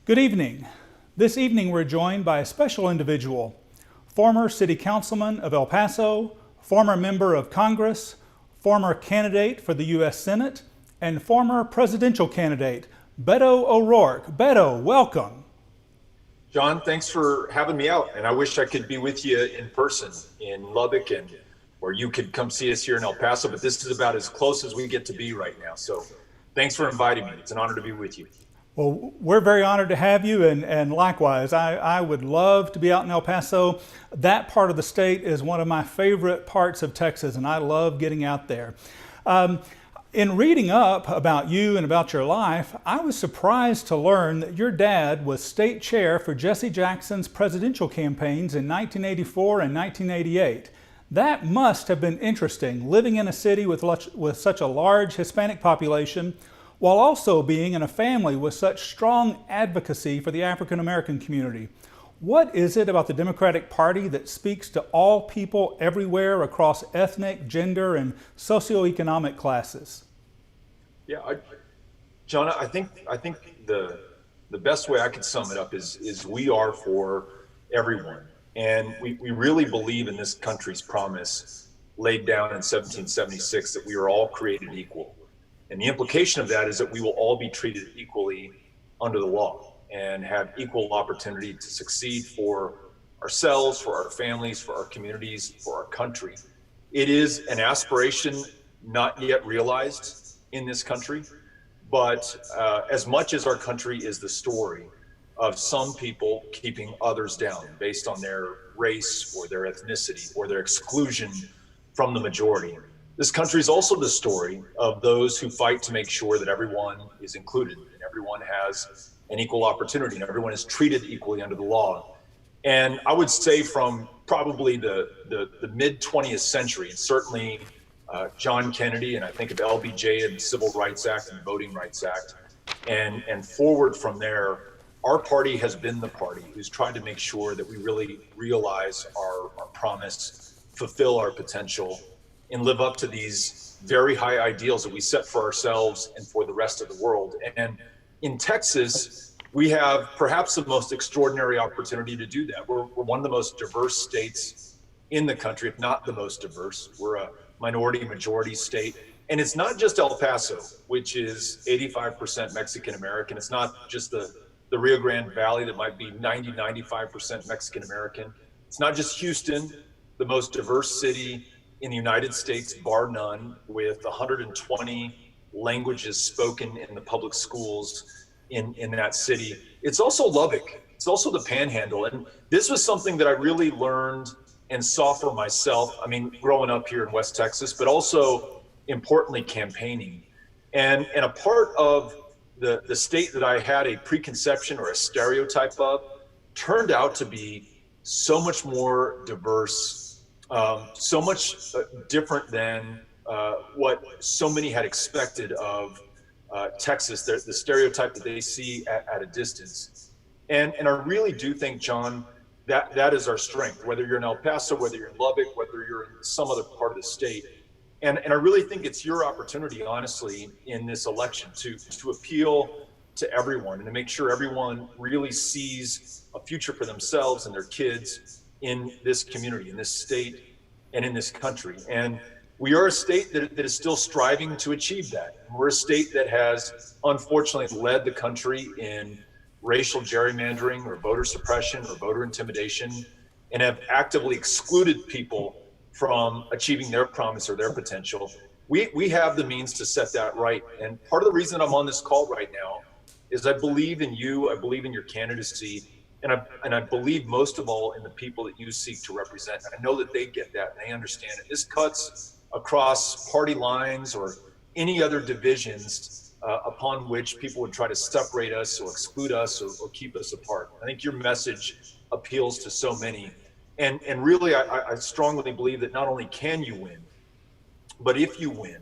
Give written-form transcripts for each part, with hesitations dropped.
Good evening. This evening we're joined by a special individual, former city councilman of El Paso, former member of Congress, former candidate for the U.S. Senate, and former presidential candidate, Beto O'Rourke. Beto, welcome. John, thanks for having me out, and I wish I could be with you in person in Lubbock, and or you could come see us here in El Paso, but this is about as close as we get to be right now. So thanks for inviting me. It's an honor to be with you. Well, we're very honored to have you, and likewise, I would love to be out in El Paso. That part of the state is one of my favorite parts of Texas, and I love getting out there. In reading up about you and about your life, I was surprised to learn that your dad was state chair for Jesse Jackson's presidential campaigns in 1984 and 1988. That must have been interesting, living in a city with such a large Hispanic population, while also being in a family with such strong advocacy for the African American community. What is it about the Democratic Party that speaks to all people everywhere across ethnic, gender, and socioeconomic classes? Yeah, John, I think the best way I could sum it up is we are for everyone. And we really believe in this country's promise laid down in 1776 that we are all created equal. And the implication of that is that we will all be treated equally under the law and have equal opportunity to succeed for ourselves, for our families, for our communities, for our country. It is an aspiration not yet realized in this country, but as much as our country is the story of some people keeping others down based on their race or their ethnicity or their exclusion from the majority, this country is also the story of those who fight to make sure that everyone is included and everyone has an equal opportunity and everyone is treated equally under the law. And I would say from probably the mid 20th century, and certainly John Kennedy, and I think of LBJ and the Civil Rights Act and the Voting Rights Act, and forward from there, our party has been the party who's tried to make sure that we really realize our promise, fulfill our potential, and live up to these very high ideals that we set for ourselves and for the rest of the world. And in Texas, we have perhaps the most extraordinary opportunity to do that. We're one of the most diverse states in the country, if not the most diverse. We're a minority majority state. And it's not just El Paso, which is 85% Mexican American. It's not just the Rio Grande Valley that might be 95% Mexican American. It's not just Houston, the most diverse city in the United States, bar none, with 120 languages spoken in the public schools in that city. It's also Lubbock. It's also the Panhandle. And this was something that I really learned and saw for myself. I mean, growing up here in West Texas, but also importantly, campaigning. And a part of the state that I had a preconception or a stereotype of turned out to be so much more diverse, so much different than what so many had expected of Texas, the stereotype that they see at a distance. And I really do think, John, that is our strength, whether you're in El Paso, whether you're in Lubbock, whether you're in some other part of the state. And I really think it's your opportunity, honestly, in this election to appeal to everyone and to make sure everyone really sees a future for themselves and their kids in this community, in this state, and in this country. And we are a state that is still striving to achieve that. We're a state that has unfortunately led the country in racial gerrymandering or voter suppression or voter intimidation, and have actively excluded people from achieving their promise or their potential. We have the means to set that right. And part of the reason I'm on this call right now is I believe in you, I believe in your candidacy, and I believe most of all in the people that you seek to represent. And I know that they get that and they understand it. This cuts across party lines or any other divisions upon which people would try to separate us or exclude us or keep us apart. I think your message appeals to so many. And really, I strongly believe that not only can you win, but if you win,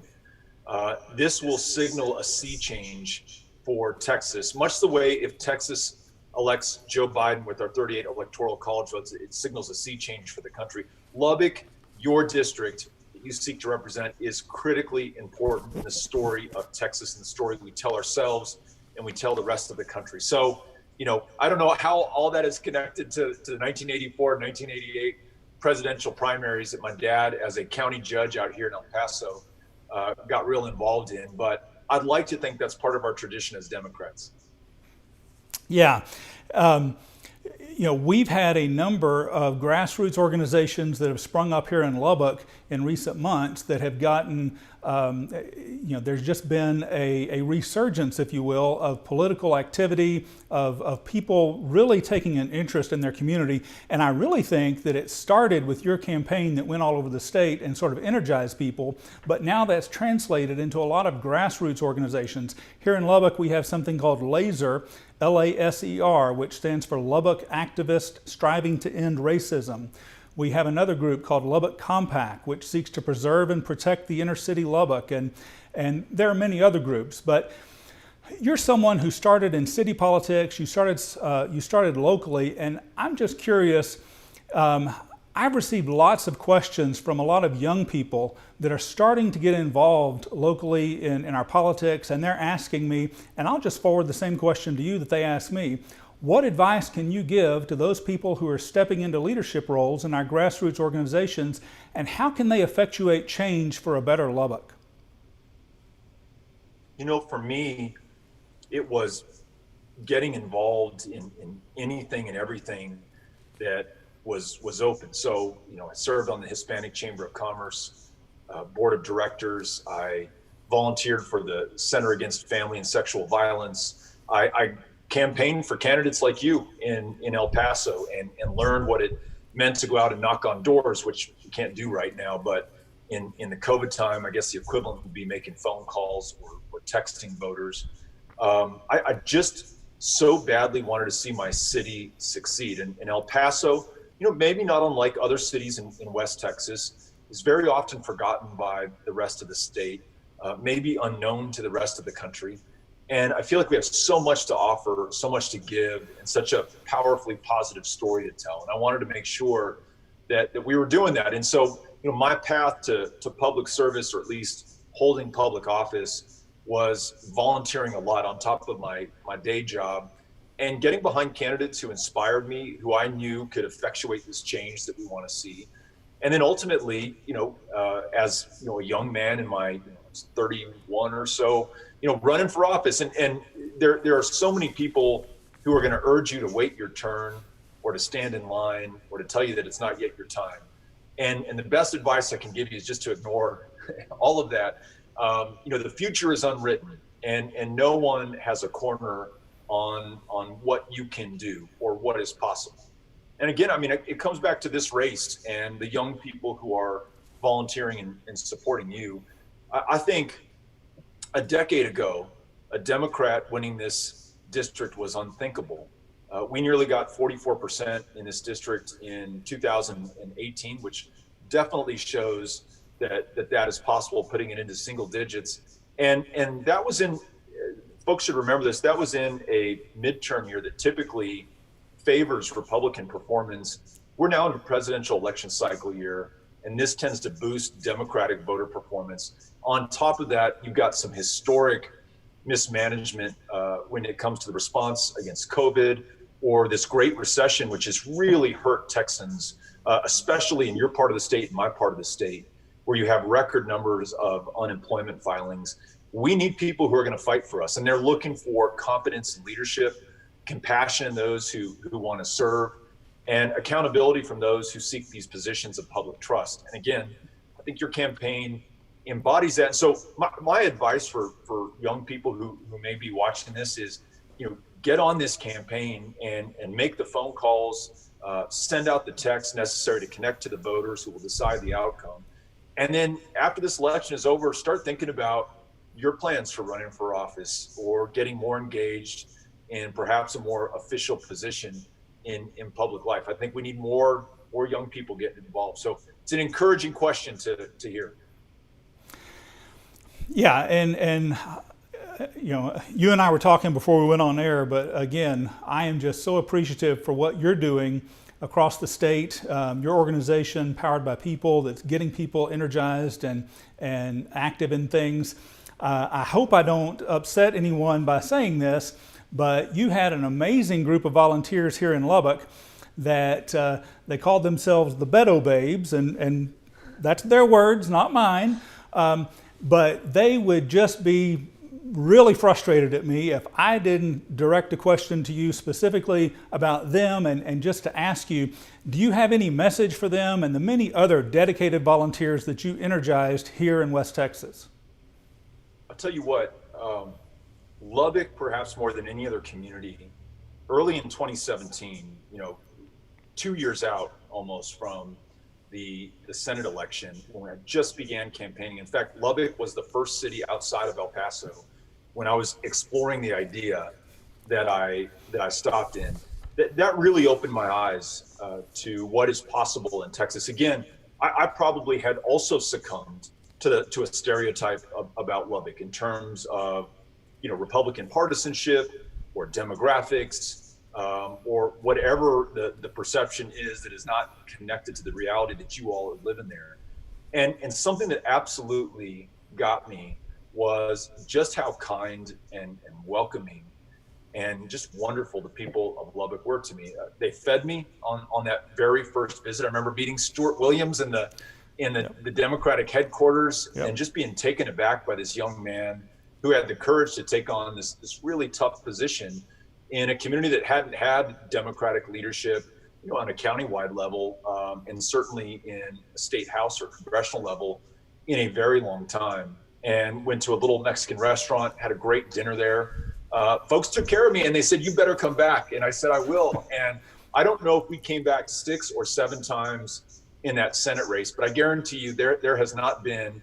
this will signal a sea change for Texas, much the way if Texas elects Joe Biden with our 38 electoral college votes, it signals a sea change for the country. Lubbock, your district that you seek to represent, is critically important in the story of Texas and the story we tell ourselves and we tell the rest of the country. So I don't know how all that is connected to the 1984, 1988 presidential primaries that my dad, as a county judge out here in El Paso, got real involved in. But I'd like to think that's part of our tradition as Democrats. Yeah. Um, we've had a number of grassroots organizations that have sprung up here in Lubbock in recent months that have gotten, there's just been a resurgence, if you will, of political activity, of people really taking an interest in their community. And I really think that it started with your campaign that went all over the state and sort of energized people. But now that's translated into a lot of grassroots organizations. Here in Lubbock, we have something called LASER, LASER, which stands for Lubbock Activist Striving to End Racism. We have another group called Lubbock Compact, which seeks to preserve and protect the inner city Lubbock, and there are many other groups. But you're someone who started in city politics. You started locally, and I'm just curious. I've received lots of questions from a lot of young people that are starting to get involved locally in our politics, and they're asking me, and I'll just forward the same question to you that they asked me. What advice can you give to those people who are stepping into leadership roles in our grassroots organizations, and how can they effectuate change for a better Lubbock? For me, it was getting involved in anything and everything that was open. So, I served on the Hispanic Chamber of Commerce board of directors. I volunteered for the Center Against Family and Sexual Violence. I campaigned for candidates like you in El Paso and learned what it meant to go out and knock on doors, which you can't do right now. But in the COVID time, I guess the equivalent would be making phone calls or texting voters. I just so badly wanted to see my city succeed. And El Paso, maybe not unlike other cities in West Texas, is very often forgotten by the rest of the state, maybe unknown to the rest of the country. And I feel like we have so much to offer, so much to give, and such a powerfully positive story to tell. And I wanted to make sure that we were doing that. And so, my path to public service, or at least holding public office, was volunteering a lot on top of my day job, and getting behind candidates who inspired me, who I knew could effectuate this change that we want to see. And then ultimately, as a young man in my 31 or so, running for office, and there are so many people who are going to urge you to wait your turn, or to stand in line, or to tell you that it's not yet your time. And the best advice I can give you is just to ignore all of that. The future is unwritten, and no one has a corner on what you can do or what is possible. And again, it comes back to this race and the young people who are volunteering and supporting you. I think a decade ago, a Democrat winning this district was unthinkable. We nearly got 44% in this district in 2018, which definitely shows that is possible, putting it into single digits. And that was in, folks should remember this, that was in a midterm year that typically favors Republican performance. We're now in a presidential election cycle year, and this tends to boost Democratic voter performance. On top of that, you've got some historic mismanagement when it comes to the response against COVID, or this Great Recession, which has really hurt Texans, especially in your part of the state and my part of the state, where you have record numbers of unemployment filings. We need people who are going to fight for us, and they're looking for competence and leadership, compassion in those who want to serve, and accountability from those who seek these positions of public trust. And again, I think your campaign embodies that. So my advice for young people who may be watching this is, get on this campaign and make the phone calls, send out the texts necessary to connect to the voters who will decide the outcome. And then after this election is over, start thinking about your plans for running for office, or getting more engaged in perhaps a more official position in public life. I think we need more young people getting involved. So it's an encouraging question to hear. Yeah, and you and I were talking before we went on air, but again, I am just so appreciative for what you're doing across the state. Your organization, Powered by People, that's getting people energized and active in things. I hope I don't upset anyone by saying this, but you had an amazing group of volunteers here in Lubbock that they called themselves the Beto Babes, and that's their words, not mine. But they would just be really frustrated at me if I didn't direct a question to you specifically about them, and just to ask you, do you have any message for them and the many other dedicated volunteers that you energized here in West Texas? I'll tell you what, Lubbock, perhaps more than any other community, early in 2017, 2 years out almost from the Senate election, when I just began campaigning. In fact, Lubbock was the first city outside of El Paso when I was exploring the idea that I stopped in. That really opened my eyes to what is possible in Texas. Again, I probably had also succumbed to a stereotype about Lubbock in terms of Republican partisanship or demographics, or whatever the perception is that is not connected to the reality that you all are living there. And something that absolutely got me was just how kind and welcoming and just wonderful the people of Lubbock were to me. They fed me on that very first visit. I remember meeting Stuart Williams in the Democratic headquarters, and just being taken aback by this young man who had the courage to take on this really tough position in a community that hadn't had Democratic leadership, on a countywide level, and certainly in a state house or congressional level in a very long time. And went to a little Mexican restaurant, had a great dinner there. Folks took care of me and they said, "You better come back." And I said, "I will." And I don't know if we came back 6 or 7 times in that Senate race, but I guarantee you there has not been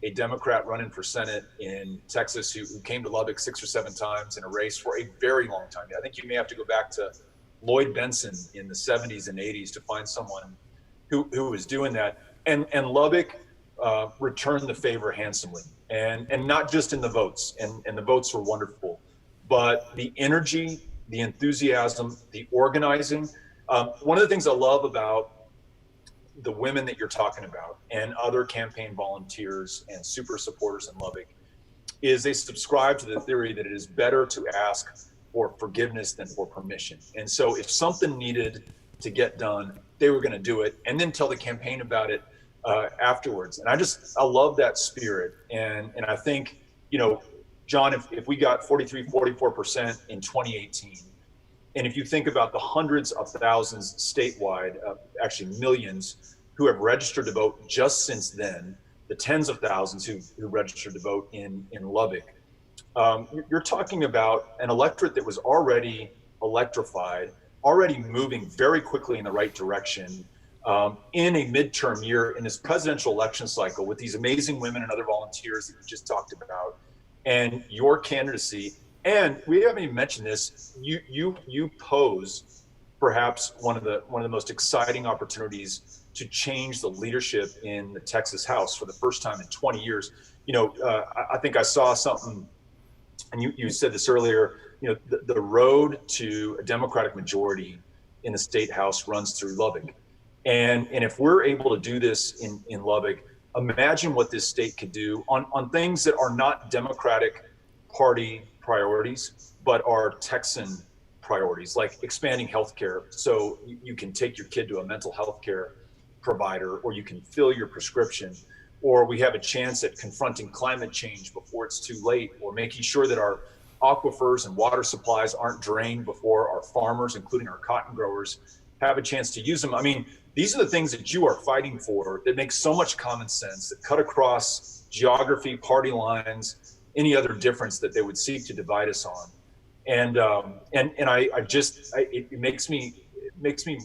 a Democrat running for Senate in Texas who came to Lubbock 6 or 7 times in a race for a very long time. I think you may have to go back to Lloyd Benson in the 70s and 80s to find someone who was doing that. And Lubbock returned the favor handsomely, and not just in the votes, and the votes were wonderful, but the energy, the enthusiasm, the organizing. One of the things I love about the women that you're talking about and other campaign volunteers and super supporters in Lubbock is they subscribe to the theory that it is better to ask for forgiveness than for permission. And so if something needed to get done, they were going to do it and then tell the campaign about it afterwards. And I love that spirit. And I think, John, if we got 44% in 2018, and if you think about the hundreds of thousands statewide, actually millions, who have registered to vote just since then, the tens of thousands who registered to vote in Lubbock, you're talking about an electorate that was already electrified, already moving very quickly in the right direction in a midterm year in this presidential election cycle with these amazing women and other volunteers that you just talked about, and your candidacy. And we haven't even mentioned this. You pose perhaps one of the most exciting opportunities to change the leadership in the Texas House for the first time in 20 years. I think I saw something, and you said this earlier. The road to a Democratic majority in the state House runs through Lubbock, and if we're able to do this in Lubbock, imagine what this state could do on things that are not Democratic Party priorities, but are Texan priorities, like expanding healthcare, so you can take your kid to a mental health care provider, or you can fill your prescription, or we have a chance at confronting climate change before it's too late, or making sure that our aquifers and water supplies aren't drained before our farmers, including our cotton growers, have a chance to use them. I mean, these are the things that you are fighting for that make so much common sense, that cut across geography, party lines, any other difference that they would seek to divide us on. And it makes me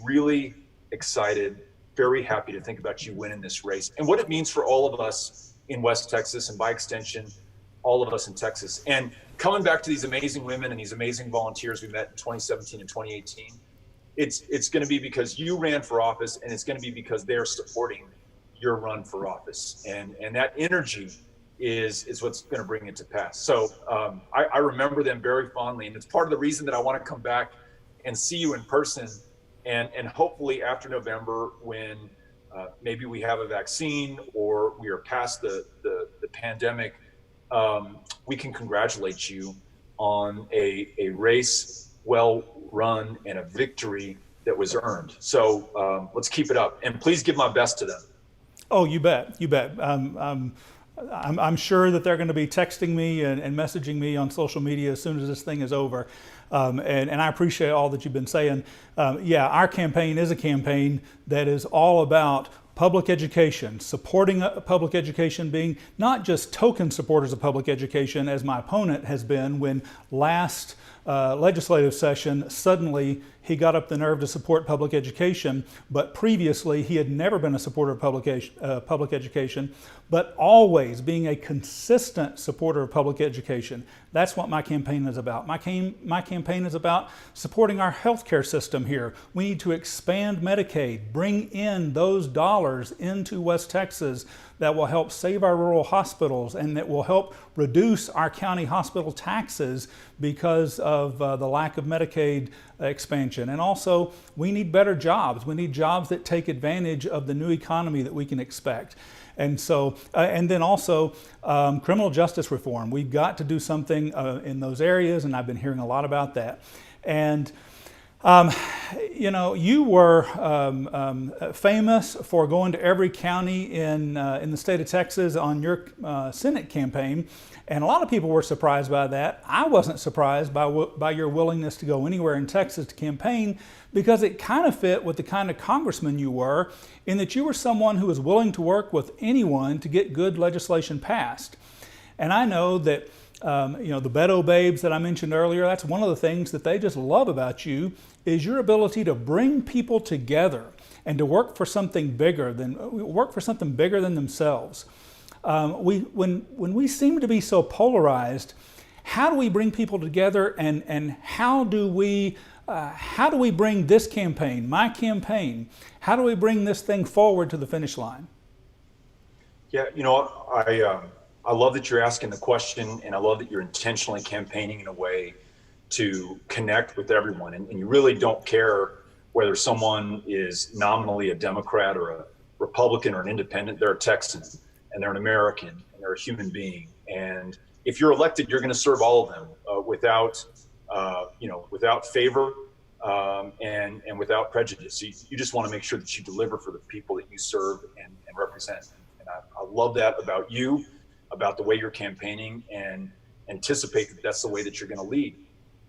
really excited, very happy to think about you winning this race and what it means for all of us in West Texas, and by extension, all of us in Texas. And coming back to these amazing women and these amazing volunteers we met in 2017 and 2018, it's going to be because you ran for office, and it's going to be because they're supporting your run for office. And that energy is what's going to bring it to pass. So I remember them very fondly, and it's part of the reason that I want to come back and see you in person, and hopefully after November, when maybe we have a vaccine or we are past the pandemic, we can congratulate you on a race well run and a victory that was earned. So let's keep it up, and please give my best to them. Oh, you bet, you bet. I'm sure that they're going to be texting me and messaging me on social media as soon as this thing is over. And I appreciate all that you've been saying. Yeah, our campaign is a campaign that is all about public education, supporting public education, being not just token supporters of public education, as my opponent has been when last legislative session, suddenly he got up the nerve to support public education, but previously he had never been a supporter of public education, but always being a consistent supporter of public education. That's what my campaign is about. My campaign is about supporting our healthcare system here. We need to expand Medicaid, bring in those dollars into West Texas that will help save our rural hospitals and that will help reduce our county hospital taxes because of the lack of Medicaid expansion. And also, we need better jobs. We need jobs that take advantage of the new economy that we can expect. And so, and then also criminal justice reform. We've got to do something in those areas, and I've been hearing a lot about that. And you know, you were famous for going to every county in the state of Texas on your Senate campaign, and a lot of people were surprised by that. I wasn't surprised by your willingness to go anywhere in Texas to campaign, because it kind of fit with the kind of congressman you were, in that you were someone who was willing to work with anyone to get good legislation passed. And I know that you know, the Beto babes that I mentioned earlier, that's one of the things that they just love about you, is your ability to bring people together and to work for something bigger than themselves. When we seem to be so polarized, how do we bring people together, and how do we bring this campaign, my campaign, how do we bring this thing forward to the finish line? Yeah, you know, I love that you're asking the question, and I love that you're intentionally campaigning in a way to connect with everyone. And you really don't care whether someone is nominally a Democrat or a Republican or an independent. They're a Texan, and they're an American, and they're a human being. And if you're elected, you're going to serve all of them without favor and without prejudice. You just want to make sure that you deliver for the people that you serve and represent. And I love that about you, about the way you're campaigning, and anticipate that that's the way that you're going to lead.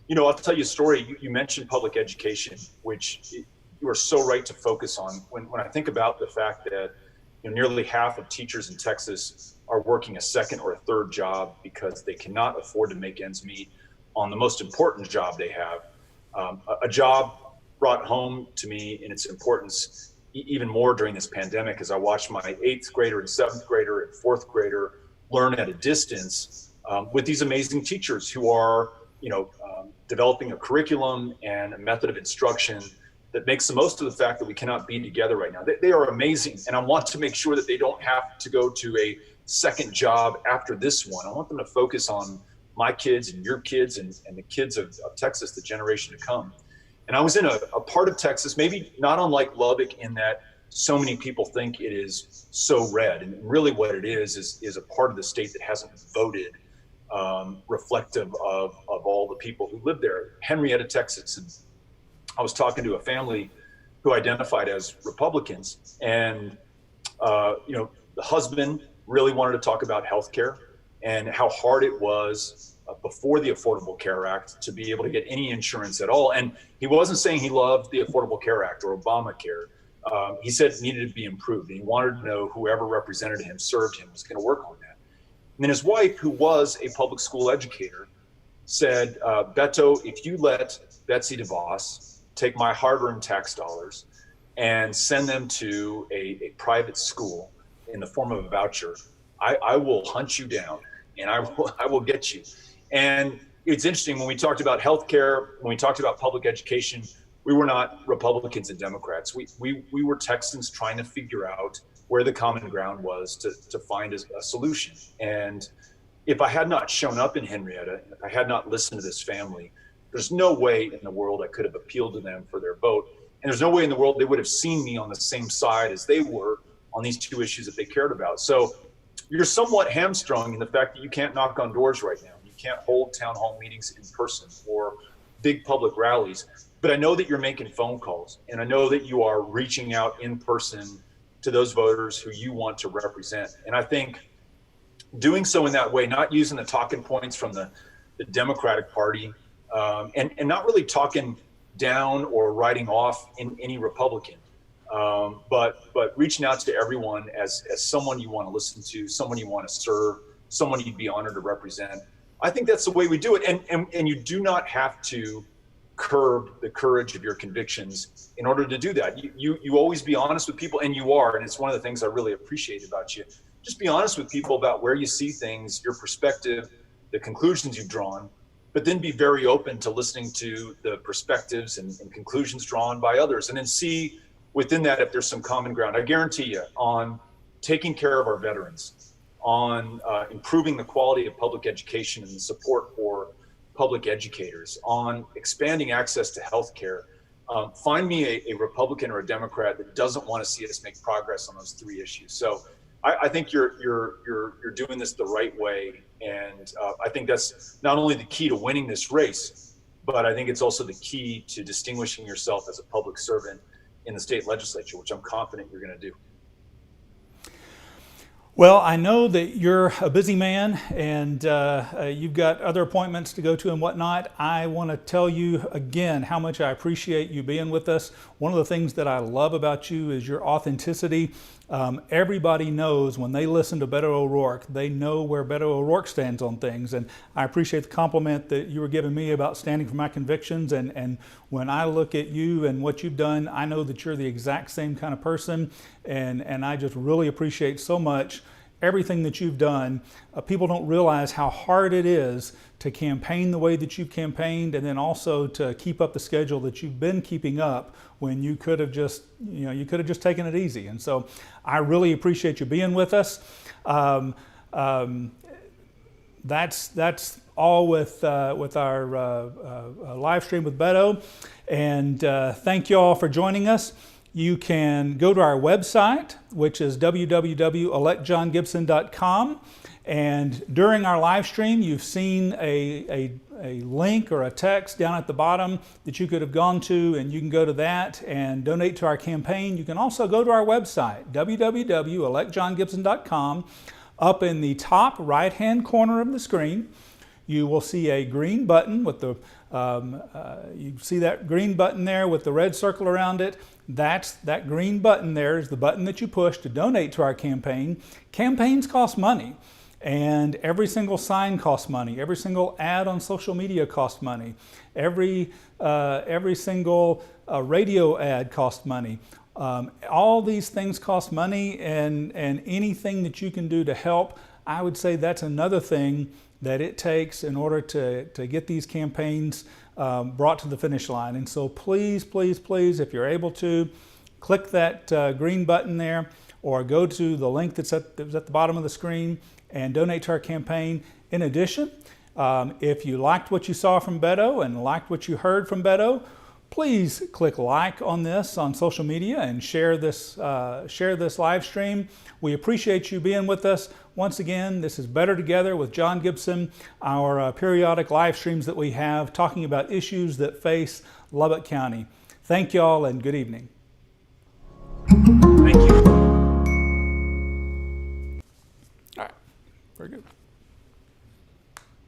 You know, I'll tell you a story. You mentioned public education, which you are so right to focus on. When I think about the fact that, you know, nearly half of teachers in Texas are working a second or a third job because they cannot afford to make ends meet on the most important job they have. A job brought home to me in its importance even more during this pandemic, as I watched my 8th grader and 7th grader and 4th grader learn at a distance with these amazing teachers who are, you know, developing a curriculum and a method of instruction that makes the most of the fact that we cannot be together right now. They are amazing, and I want to make sure that they don't have to go to a second job after this one. I want them to focus on my kids and your kids and the kids of Texas, the generation to come. And I was in a part of Texas, maybe not unlike Lubbock, in that so many people think it is so red, and really what it is a part of the state that hasn't voted reflective of all the people who live there. Henrietta, Texas. And I was talking to a family who identified as Republicans, and you know, the husband really wanted to talk about healthcare and how hard it was before the Affordable Care Act to be able to get any insurance at all. And he wasn't saying he loved the Affordable Care Act or Obamacare. He said it needed to be improved, and he wanted to know whoever represented him, served him, was going to work on that. And then his wife, who was a public school educator, said, Beto, if you let Betsy DeVos take my hard-earned tax dollars and send them to a private school in the form of a voucher, I will hunt you down, and I will get you. And it's interesting, when we talked about healthcare, when we talked about public education, we were not Republicans and Democrats. We were Texans trying to figure out where the common ground was to find a solution. And if I had not shown up in Henrietta, if I had not listened to this family, there's no way in the world I could have appealed to them for their vote. And there's no way in the world they would have seen me on the same side as they were on these two issues that they cared about. So you're somewhat hamstrung in the fact that you can't knock on doors right now. You can't hold town hall meetings in person or big public rallies. But I know that you're making phone calls, and I know that you are reaching out in person to those voters who you want to represent. And I think doing so in that way, not using the talking points from the Democratic Party, and not really talking down or writing off in any Republican, but reaching out to everyone as someone you want to listen to, someone you want to serve, someone you'd be honored to represent. I think that's the way we do it. And you do not have to curb the courage of your convictions in order to do that. You always be honest with people, and you are, and it's one of the things I really appreciate about you. Just be honest with people about where you see things, your perspective, the conclusions you've drawn, but then be very open to listening to the perspectives and conclusions drawn by others, and then see within that if there's some common ground. I guarantee you, on taking care of our veterans, on improving the quality of public education and the support for public educators, on expanding access to health care, find me a Republican or a Democrat that doesn't want to see us make progress on those three issues. So I think you're doing this the right way, and I think that's not only the key to winning this race, but I think it's also the key to distinguishing yourself as a public servant in the state legislature, which I'm confident you're going to do. Well, I know that you're a busy man, and you've got other appointments to go to and whatnot. I want to tell you again how much I appreciate you being with us. One of the things that I love about you is your authenticity. Everybody knows when they listen to Beto O'Rourke, they know where Beto O'Rourke stands on things. And I appreciate the compliment that you were giving me about standing for my convictions. And when I look at you and what you've done, I know that you're the exact same kind of person. And I just really appreciate so much everything that you've done. People don't realize how hard it is to campaign the way that you've campaigned, and then also to keep up the schedule that you've been keeping up when you could have just, taken it easy. And so I really appreciate you being with us. That's all with our live stream with Beto. And thank you all for joining us. You can go to our website, which is www.electjohngibson.com. And during our live stream, you've seen a link or a text down at the bottom that you could have gone to, and you can go to that and donate to our campaign. You can also go to our website, www.electjohngibson.com. Up in the top right-hand corner of the screen, you will see a green button with the you see that green button there with the red circle around it. That green button there is the button that you push to donate to our campaign. Campaigns cost money, and every single sign costs money. Every single ad on social media costs money. Every single radio ad costs money. All these things cost money, and anything that you can do to help, I would say that's another thing that it takes in order to get these campaigns brought to the finish line. And so please, please, please, if you're able to, click that green button there, or go to the link that was at the bottom of the screen and donate to our campaign. In addition, if you liked what you saw from Beto and liked what you heard from Beto, please click like on this on social media and share this live stream. We appreciate you being with us. Once again, this is Better Together with John Gibson, our periodic live streams that we have talking about issues that face Lubbock County. Thank y'all and good evening. Thank you. All right, very good.